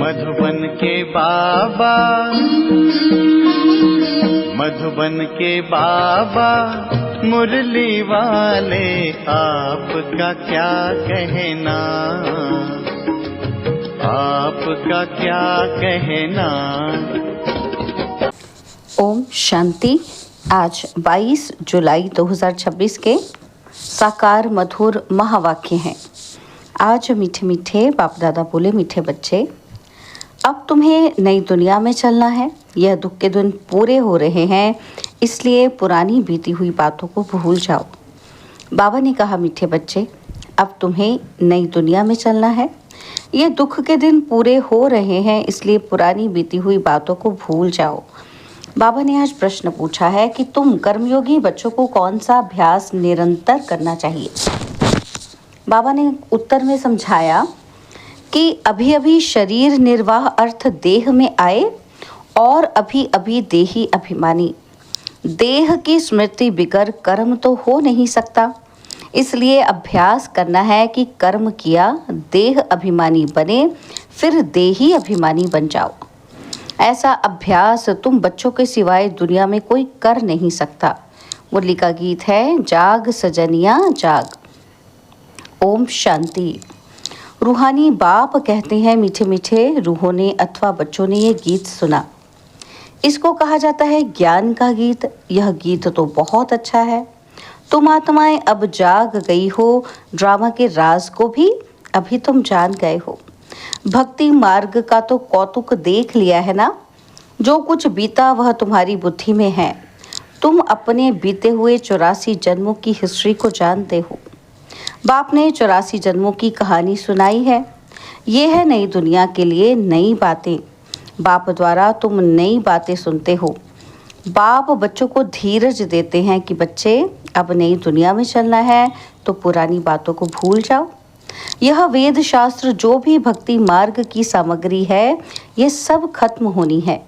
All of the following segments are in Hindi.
मधुबन के बाबा, मधुबन के बाबा मुरली वाले, आपका क्या कहना, आपका क्या कहना। ओम शांति। आज 22 जुलाई 2026 के साकार मधुर महावाक्य हैं। आज मीठे मीठे बाप दादा बोले, मीठे बच्चे, अब तुम्हें नई दुनिया में चलना है। यह दुख के दिन पूरे हो रहे हैं, इसलिए पुरानी बीती हुई बातों को भूल जाओ। बाबा ने कहा, मीठे बच्चे, अब तुम्हें नई दुनिया में चलना है। ये दुख के दिन पूरे हो रहे हैं, इसलिए पुरानी बीती हुई बातों को भूल जाओ। बाबा ने आज प्रश्न पूछा है कि तुम कर्मयोगी बच्चों को कौन सा अभ्यास निरंतर करना चाहिए। बाबा ने उत्तर में समझाया कि अभी अभी शरीर निर्वाह अर्थ देह में आए और अभी अभी देही अभिमानी। देह की स्मृति बिगर कर्म तो हो नहीं सकता, इसलिए अभ्यास करना है कि कर्म किया, देह अभिमानी बने, फिर देही अभिमानी बन जाओ। ऐसा अभ्यास तुम बच्चों के सिवाय दुनिया में कोई कर नहीं सकता। मुरली का गीत है, जाग सजनिया जाग। ओम शांति। रूहानी बाप कहते हैं, मीठे मीठे रूहों ने अथवा बच्चों ने ये गीत सुना। इसको कहा जाता है ज्ञान का गीत। यह गीत तो बहुत अच्छा है। तुम आत्माएं अब जाग गई हो, ड्रामा के राज को भी अभी तुम जान गए हो। भक्ति मार्ग का तो कौतुक देख लिया है ना। जो कुछ बीता वह तुम्हारी बुद्धि में है। तुम अपने बीते हुए 84 जन्मों की हिस्ट्री को जानते हो। बाप ने 84 जन्मों की कहानी सुनाई है। ये है नई दुनिया के लिए नई बातें। बाप द्वारा तुम नई बातें सुनते हो। बाप बच्चों को धीरज देते हैं कि बच्चे, अब नई दुनिया में चलना है तो पुरानी बातों को भूल जाओ। यह वेद शास्त्र जो भी भक्ति मार्ग की सामग्री है, ये सब खत्म होनी है।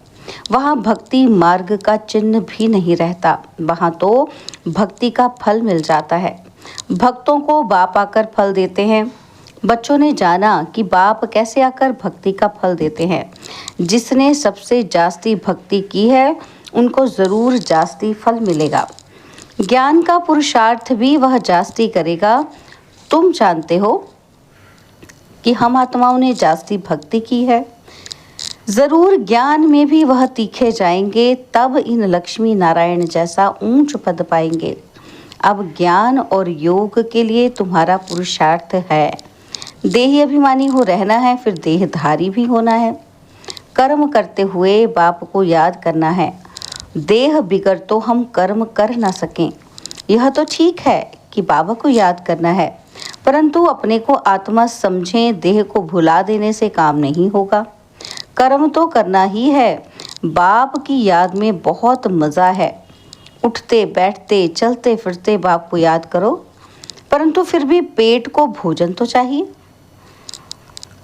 वहाँ भक्ति मार्ग का चिन्ह भी नहीं रहता। वहाँ तो भक्ति का फल मिल जाता है। भक्तों को बाप आकर फल देते हैं। बच्चों ने जाना कि बाप कैसे आकर भक्ति का फल देते हैं। जिसने सबसे जास्ती भक्ति की है, उनको ज़रूर जास्ती फल मिलेगा। ज्ञान का पुरुषार्थ भी वह जास्ती करेगा। तुम जानते हो कि हम आत्माओं ने जास्ती भक्ति की है। ज़रूर ज्ञान में भी वह तीखे जाएंगे, तब इन लक्ष्मी नारायण जैसा ऊंच पद पाएंगे। अब ज्ञान और योग के लिए तुम्हारा पुरुषार्थ है। देही अभिमानी हो रहना है, फिर देहधारी भी होना है। कर्म करते हुए बाप को याद करना है। देह बिगर तो हम कर्म कर ना सकें। यह तो ठीक है कि बाबा को याद करना है, परंतु अपने को आत्मा समझें। देह को भुला देने से काम नहीं होगा। कर्म तो करना ही है। बाप की याद में बहुत मज़ा है। उठते बैठते चलते फिरते बाप को याद करो, परंतु फिर भी पेट को भोजन तो चाहिए।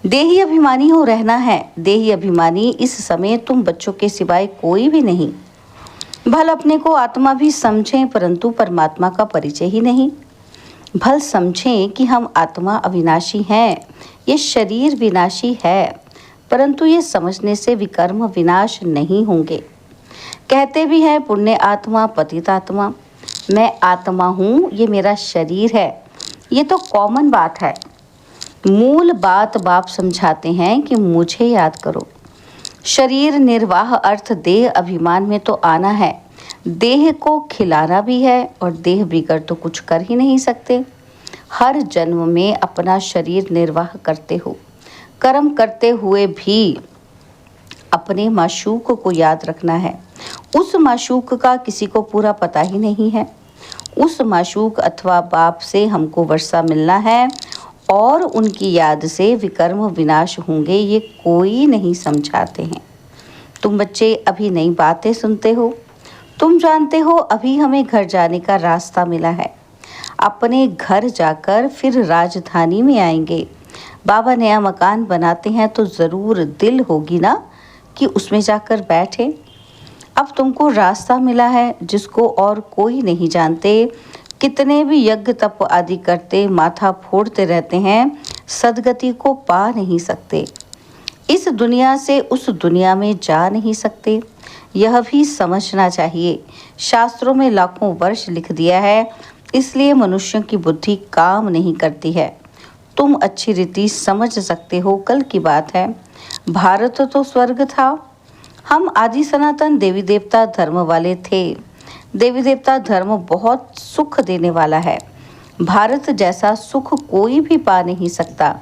देही अभिमानी हो रहना है। देही अभिमानी इस समय तुम बच्चों के सिवाय कोई भी नहीं। भल अपने को आत्मा भी समझें, परंतु परमात्मा का परिचय ही नहीं। भल समझें कि हम आत्मा अविनाशी हैं, ये शरीर विनाशी है, परंतु ये समझने से विकर्म विनाश नहीं होंगे। कहते भी हैं पुण्य आत्मा पतित आत्मा। मैं आत्मा हूँ, ये मेरा शरीर है। ये तो कॉमन बात है। मूल बात बाप समझाते हैं कि मुझे याद करो। शरीर निर्वाह अर्थ देह अभिमान में तो आना है। देह को खिलाना भी है और देह बिगड़ तो कुछ कर ही नहीं सकते। हर जन्म में अपना शरीर निर्वाह करते हो। कर्म करते हुए भी अपने माशूक को याद रखना है। उस माशूक का किसी को पूरा पता ही नहीं है। उस माशूक अथवा बाप से हमको वर्षा मिलना है और उनकी याद से विकर्म विनाश होंगे, ये कोई नहीं समझाते हैं। तुम बच्चे अभी नई बातें सुनते हो। तुम जानते हो अभी हमें घर जाने का रास्ता मिला है। अपने घर जाकर फिर राजधानी में आएंगे। बाबा नया मकान बनाते हैं तो ज़रूर दिल होगी ना कि उसमें जाकर बैठे। अब तुमको रास्ता मिला है जिसको और कोई नहीं जानते। कितने भी यज्ञ तप आदि करते माथा फोड़ते रहते हैं, सदगति को पा नहीं सकते। इस दुनिया से उस दुनिया में जा नहीं सकते, यह भी समझना चाहिए। शास्त्रों में लाखों वर्ष लिख दिया है, इसलिए मनुष्यों की बुद्धि काम नहीं करती है। तुम अच्छी रीति समझ सकते हो, कल की बात है, भारत तो स्वर्ग था। हम आदि सनातन देवी देवता धर्म वाले थे। देवी देवता धर्म बहुत सुख देने वाला है। भारत जैसा सुख कोई भी पा नहीं सकता।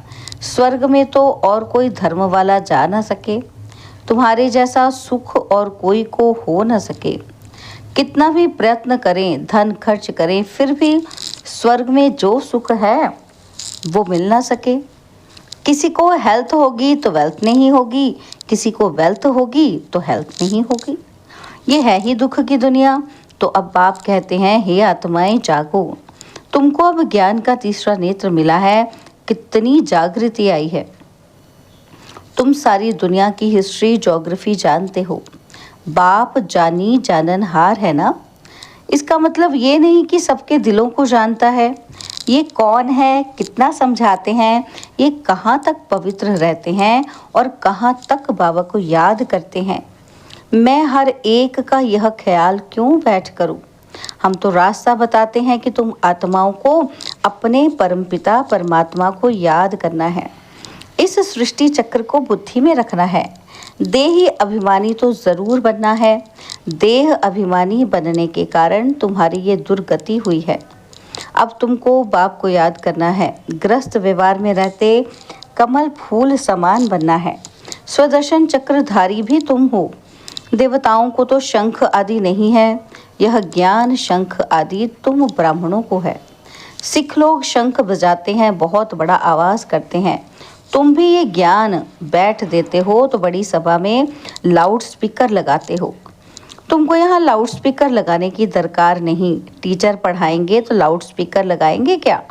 स्वर्ग में तो और कोई धर्म वाला जा न सके, तुम्हारे जैसा सुख और कोई को हो न सके। कितना भी प्रयत्न करें, धन खर्च करें, फिर भी स्वर्ग में जो सुख है वो मिल ना सके। किसी को हेल्थ होगी तो वेल्थ नहीं होगी, किसी को वेल्थ होगी तो हेल्थ नहीं होगी। ये है ही दुख की दुनिया। तो अब बाप कहते हैं, हे आत्माएं जागो, तुमको अब ज्ञान का तीसरा नेत्र मिला है। कितनी जागृति आई है। तुम सारी दुनिया की हिस्ट्री, ज्योग्राफी जानते हो। बाप जानी जाननहार है ना। इसका मतलब ये नहीं कि सबके दिलों को जानता है। ये कौन है, कितना समझाते हैं, ये कहाँ तक पवित्र रहते हैं और कहाँ तक बाबा को याद करते हैं। मैं हर एक का यह ख्याल क्यों बैठ करूं। हम तो रास्ता बताते हैं कि तुम आत्माओं को अपने परमपिता परमात्मा को याद करना है। इस सृष्टि चक्र को बुद्धि में रखना है। देही अभिमानी तो जरूर बनना है। देह अभिमानी बनने के कारण तुम्हारी ये दुर्गति हुई है। अब तुमको बाप को याद करना है। ग्रस्त व्यवहार में रहते कमल फूल समान बनना है। स्वदर्शन चक्रधारी भी तुम हो। देवताओं को तो शंख आदि नहीं है, यह ज्ञान शंख आदि तुम ब्राह्मणों को है। सिख लोग शंख बजाते हैं, बहुत बड़ा आवाज करते हैं। तुम भी ये ज्ञान बैठ देते हो तो बड़ी सभा में लाउड स्पीकर लगाते हो। तुमको यहाँ लाउड स्पीकर लगाने की दरकार नहीं। टीचर पढ़ाएंगे तो लाउड स्पीकर लगाएंगे क्या।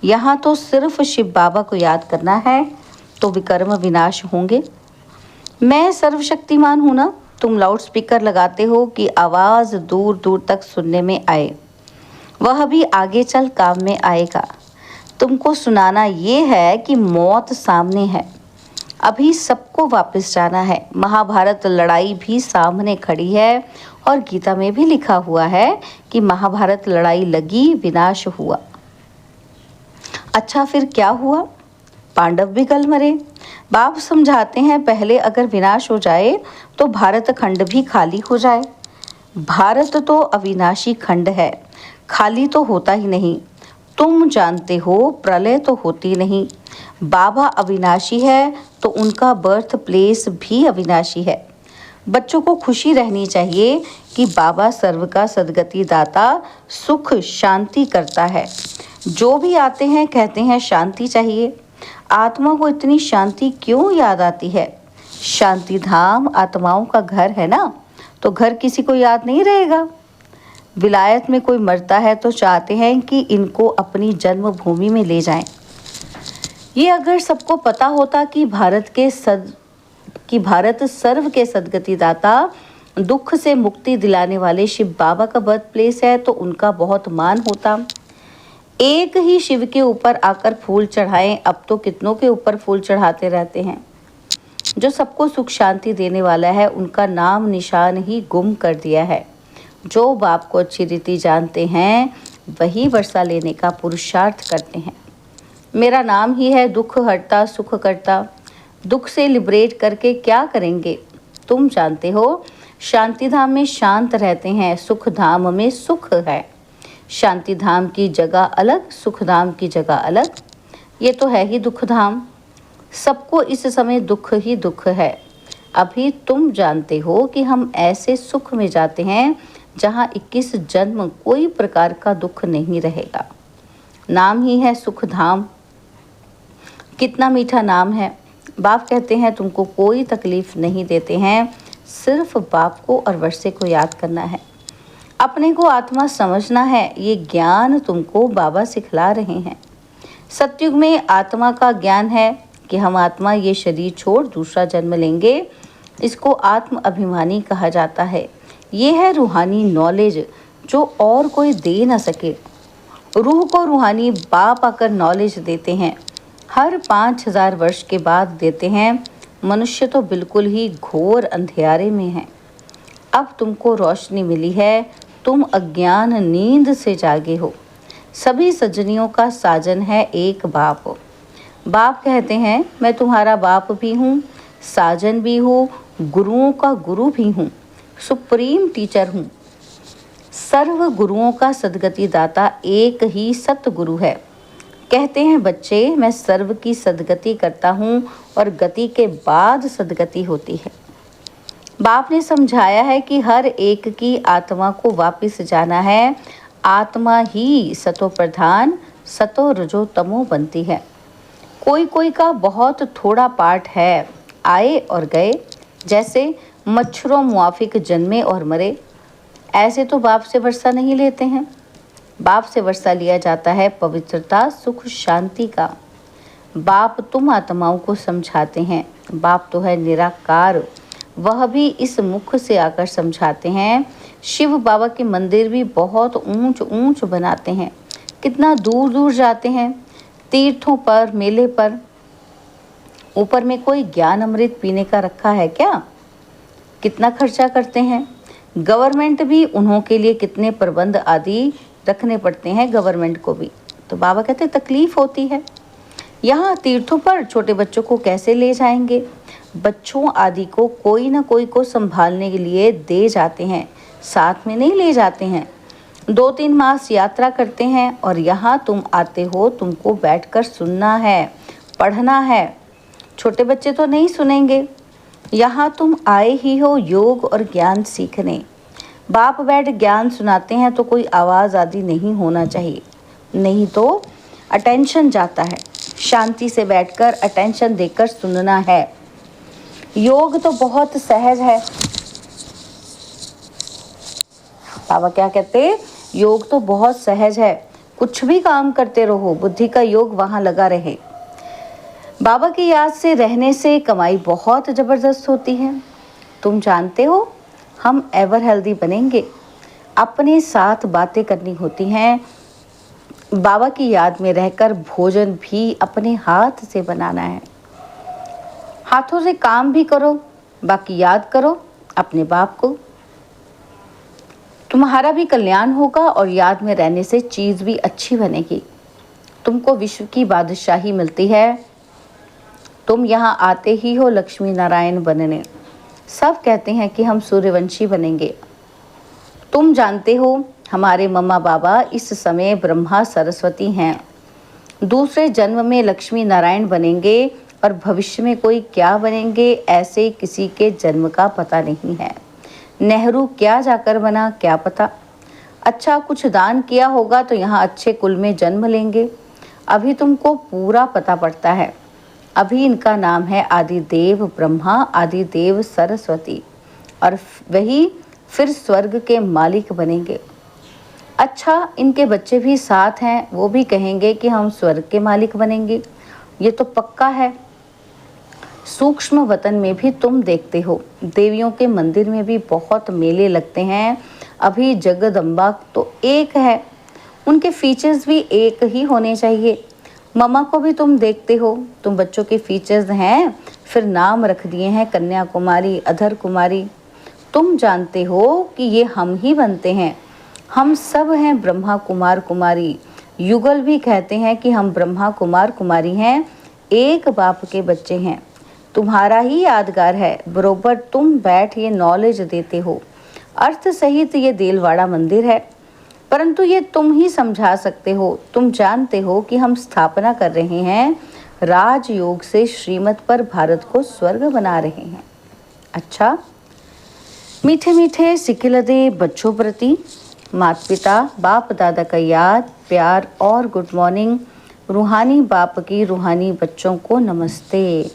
यहाँ तो सिर्फ शिव बाबा को याद करना है तो विकर्म विनाश होंगे। मैं सर्वशक्तिमान हूँ ना। तुम लाउड स्पीकर लगाते हो कि आवाज़ दूर दूर तक सुनने में आए, वह भी आगे चल काम में आएगा। तुमको सुनाना ये है कि मौत सामने है, अभी सबको वापस जाना है। महाभारत लड़ाई भी सामने खड़ी है और गीता में भी लिखा हुआ है कि महाभारत लड़ाई लगी, विनाश हुआ। अच्छा फिर क्या हुआ। पांडव भी गल मरे। बाप समझाते हैं, पहले अगर विनाश हो जाए तो भारत खंड भी खाली हो जाए। भारत तो अविनाशी खंड है, खाली तो होता ही नहीं। तुम जानते हो प्रलय तो होती नहीं। बाबा अविनाशी है तो उनका बर्थ प्लेस भी अविनाशी है। बच्चों को खुशी रहनी चाहिए कि बाबा सर्व का सद्गति दाता, सुख शांति करता है। जो भी आते हैं कहते हैं शांति चाहिए। आत्मा को इतनी शांति क्यों याद आती है। शांति धाम आत्माओं का घर है ना, तो घर किसी को याद नहीं रहेगा। विलायत में कोई मरता है तो चाहते हैं कि इनको अपनी जन्मभूमि में ले जाएं। ये अगर सबको पता होता कि भारत सर्व के सद्गति दाता, दुख से मुक्ति दिलाने वाले शिव बाबा का बर्थ प्लेस है, तो उनका बहुत मान होता। एक ही शिव के ऊपर आकर फूल चढ़ाएं, अब तो कितनों के ऊपर फूल चढ़ाते रहते हैं। जो सबको सुख शांति देने वाला है, उनका नाम निशान ही गुम कर दिया है। जो बाप को अच्छी रीति जानते हैं वही वर्षा लेने का पुरुषार्थ करते हैं। मेरा नाम ही है दुख हरता सुख करता। दुख से लिबरेट करके क्या करेंगे तुम जानते हो। शांति धाम में शांत रहते हैं, सुख धाम में सुख है। शांति धाम की जगह अलग, सुख धाम की जगह अलग। ये तो है ही दुख धाम। सबको इस समय दुख ही दुख है। अभी तुम जानते हो कि हम ऐसे सुख में जाते हैं जहाँ 21 जन्म कोई प्रकार का दुख नहीं रहेगा। नाम ही है सुख धाम। कितना मीठा नाम है। बाप कहते हैं तुमको कोई तकलीफ नहीं देते हैं, सिर्फ बाप को और वर्षे को याद करना है। अपने को आत्मा समझना है, ये ज्ञान तुमको बाबा सिखला रहे हैं। सतयुग में आत्मा का ज्ञान है कि हम आत्मा ये शरीर छोड़ दूसरा जन्म लेंगे। इसको आत्म अभिमानी कहा जाता है। ये है रूहानी नॉलेज जो और कोई दे ना सके। रूह को रूहानी बाप आकर नॉलेज देते हैं। हर 5000 वर्ष के बाद देते हैं। मनुष्य तो बिल्कुल ही घोर अंधेरे में है। अब तुमको रोशनी मिली है, तुम अज्ञान नींद से जागे हो। सभी सजनियों का साजन है एक बाप। बाप कहते हैं मैं तुम्हारा बाप भी हूँ, साजन भी हूँ, गुरुओं का गुरु भी हूँ, सुप्रीम टीचर हूँ। सर्व गुरुओं का सदगति दाता एक ही सतगुरु है। कहते हैं बच्चे मैं सर्व की सदगति करता हूँ और गति के बाद सदगति होती है। बाप ने समझाया है कि हर एक की आत्मा को वापस जाना है। आत्मा ही सतो प्रधान सतो रजो तमो बनती है। कोई कोई का बहुत थोड़ा पार्ट है, आए और गए, जैसे मच्छरों मुआफिक जन्मे और मरे। ऐसे तो बाप से वर्षा नहीं लेते हैं। बाप से वर्षा लिया जाता है पवित्रता, सुख, शांति का। बाप तुम आत्माओं को समझाते हैं। बाप तो है निराकार, वह भी इस मुख से आकर समझाते हैं। शिव बाबा के मंदिर भी बहुत ऊंच ऊंच बनाते हैं, कितना दूर दूर जाते हैं, तीर्थों पर, मेले पर। ऊपर में कोई ज्ञान अमृत पीने का रखा है क्या? कितना खर्चा करते हैं। गवर्नमेंट भी उन्हों के लिए कितने प्रबंध आदि रखने पड़ते हैं गवर्नमेंट को भी। तो बाबा कहते तकलीफ होती है। यहाँ तीर्थों पर छोटे बच्चों को कैसे ले जाएंगे? बच्चों आदि को कोई ना कोई को संभालने के लिए दे जाते हैं, साथ में नहीं ले जाते हैं। 2-3 मास यात्रा करते हैं और यहाँ तुम आते हो, तुमको बैठकर सुनना है, पढ़ना है। छोटे बच्चे तो नहीं सुनेंगे। यहाँ तुम आए ही हो योग और ज्ञान सीखने। बाप बैठ ज्ञान सुनाते हैं तो कोई आवाज़ आदि नहीं होना चाहिए, नहीं तो अटेंशन जाता है। शांति से बैठकर अटेंशन देकर सुनना है। योग तो बहुत सहज है। बाबा क्या कहते? योग तो बहुत सहज है, कुछ भी काम करते रहो, बुद्धि का योग वहाँ लगा रहे। बाबा की याद से रहने से कमाई बहुत ज़बरदस्त होती है। तुम जानते हो हम एवर हेल्दी बनेंगे। अपने साथ बातें करनी होती हैं। बाबा की याद में रहकर भोजन भी अपने हाथ से बनाना है। हाथों से काम भी करो, बाकी याद करो अपने बाप को। तुम्हारा भी कल्याण होगा और याद में रहने से चीज़ भी अच्छी बनेगी। तुमको विश्व की बादशाही मिलती है। तुम यहाँ आते ही हो लक्ष्मी नारायण बनने। सब कहते हैं कि हम सूर्यवंशी बनेंगे। तुम जानते हो हमारे मम्मा बाबा इस समय ब्रह्मा सरस्वती हैं। दूसरे जन्म में लक्ष्मी नारायण बनेंगे और भविष्य में कोई क्या बनेंगे ऐसे किसी के जन्म का पता नहीं है। नेहरू क्या जाकर बना क्या पता। अच्छा कुछ दान किया होगा तो यहाँ अच्छे कुल में जन्म लेंगे। अभी तुमको पूरा पता पड़ता है। अभी इनका नाम है आदिदेव ब्रह्मा, आदिदेव सरस्वती, और वही फिर स्वर्ग के मालिक बनेंगे। अच्छा इनके बच्चे भी साथ हैं, वो भी कहेंगे कि हम स्वर्ग के मालिक बनेंगे, ये तो पक्का है। सूक्ष्म वतन में भी तुम देखते हो, देवियों के मंदिर में भी बहुत मेले लगते हैं। अभी जगदम्बा तो एक है, उनके फीचर्स भी एक ही होने चाहिए। मम्मा को भी तुम देखते हो, तुम बच्चों के फीचर्स हैं, फिर नाम रख दिए हैं कन्याकुमारी, अधर कुमारी। तुम जानते हो कि ये हम ही बनते हैं। हम सब हैं ब्रह्मा कुमार कुमारी। युगल भी कहते हैं कि हम ब्रह्मा कुमार कुमारी हैं, एक बाप के बच्चे हैं। तुम्हारा ही यादगार है, बरोबर तुम बैठ ये नॉलेज देते हो। अर्थ सहित ये देलवाड़ा मंदिर है, परंतु ये तुम ही समझा सकते हो। तुम जानते हो कि हम स्थापना कर रहे हैं राजयोग से श्रीमत पर भारत को स्वर्ग बना रहे हैं। अच्छा मीठे मीठे सिकिलदे बच्चों प्रति माता पिता बाप दादा का याद, प्यार और गुड मॉर्निंग। रूहानी बाप की रूहानी बच्चों को नमस्ते।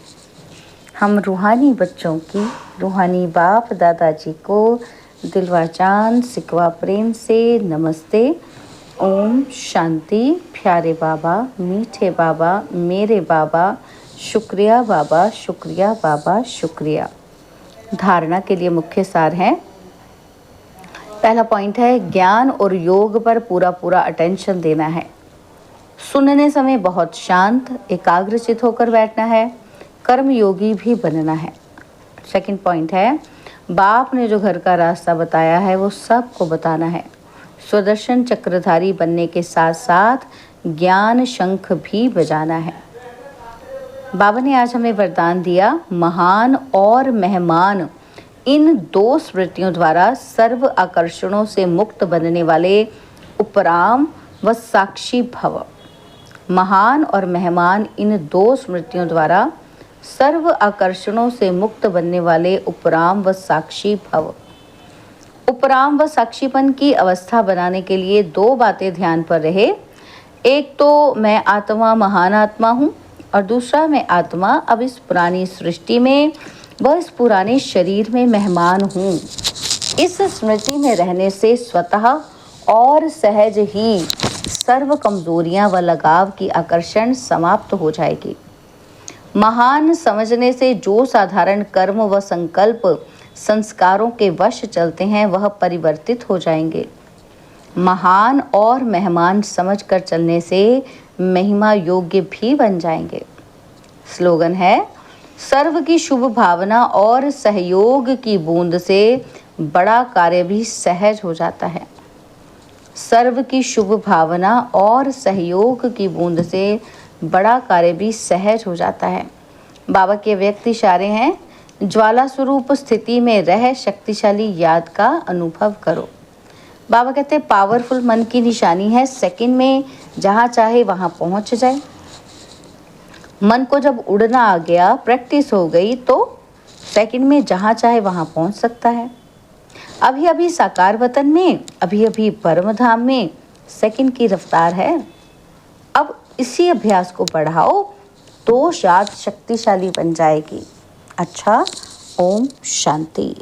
हम रूहानी बच्चों की रूहानी बाप दादाजी को दिलवा जान सिकवा प्रेम से नमस्ते। ओम शांति। प्यारे बाबा, मीठे बाबा, मेरे बाबा, शुक्रिया बाबा, शुक्रिया बाबा, शुक्रिया। धारणा के लिए मुख्य सार है। पहला पॉइंट है ज्ञान और योग पर पूरा पूरा अटेंशन देना है। सुनने समय बहुत शांत एकाग्रचित होकर बैठना है। कर्मयोगी भी बनना है। सेकंड पॉइंट है, बाप ने जो घर का रास्ता बताया है वो सबको बताना है। सुदर्शन चक्रधारी बनने के साथ साथ ज्ञान शंख भी बजाना है। बाबा ने आज हमें वरदान दिया, महान और मेहमान इन दो स्मृतियों द्वारा सर्व आकर्षणों से मुक्त बनने वाले उपराम व साक्षी भव। महान और मेहमान इन दो स्मृतियों द्वारा सर्व आकर्षणों से मुक्त बनने वाले उपराम व साक्षी भव। उपराम व साक्षीपन की अवस्था बनाने के लिए दो बातें ध्यान पर रहे। एक तो मैं आत्मा महान आत्मा हूँ, और दूसरा मैं आत्मा अब इस पुरानी सृष्टि में व इस पुराने शरीर में मेहमान हूँ। इस स्मृति में रहने से स्वतः और सहज ही सर्व कमजोरियां व लगाव की आकर्षण समाप्त हो जाएगी। महान समझने से जो साधारण कर्म व संकल्प संस्कारों के वश चलते हैं वह परिवर्तित हो जाएंगे। महान और मेहमान समझकर चलने से महिमा योग्य भी बन जाएंगे। स्लोगन है, सर्व की शुभ भावना और सहयोग की बूंद से बड़ा कार्य भी सहज हो जाता है। सर्व की शुभ भावना और सहयोग की बूंद से बड़ा कार्य भी सहज हो जाता है। बाबा के व्यक्त इशारे हैं, ज्वाला स्वरूप स्थिति में रह शक्तिशाली याद का अनुभव करो। बाबा कहते हैं पावरफुल मन की निशानी है सेकंड में जहाँ चाहे वहाँ पहुँच जाए। मन को जब उड़ना आ गया, प्रैक्टिस हो गई, तो सेकंड में जहाँ चाहे वहाँ पहुँच सकता है। अभी अभी साकार वतन में, अभी अभी परम धाम में सेकंड की रफ्तार है। अब इसी अभ्यास को बढ़ाओ तो याद शक्तिशाली बन जाएगी। अच्छा, ओम शांति।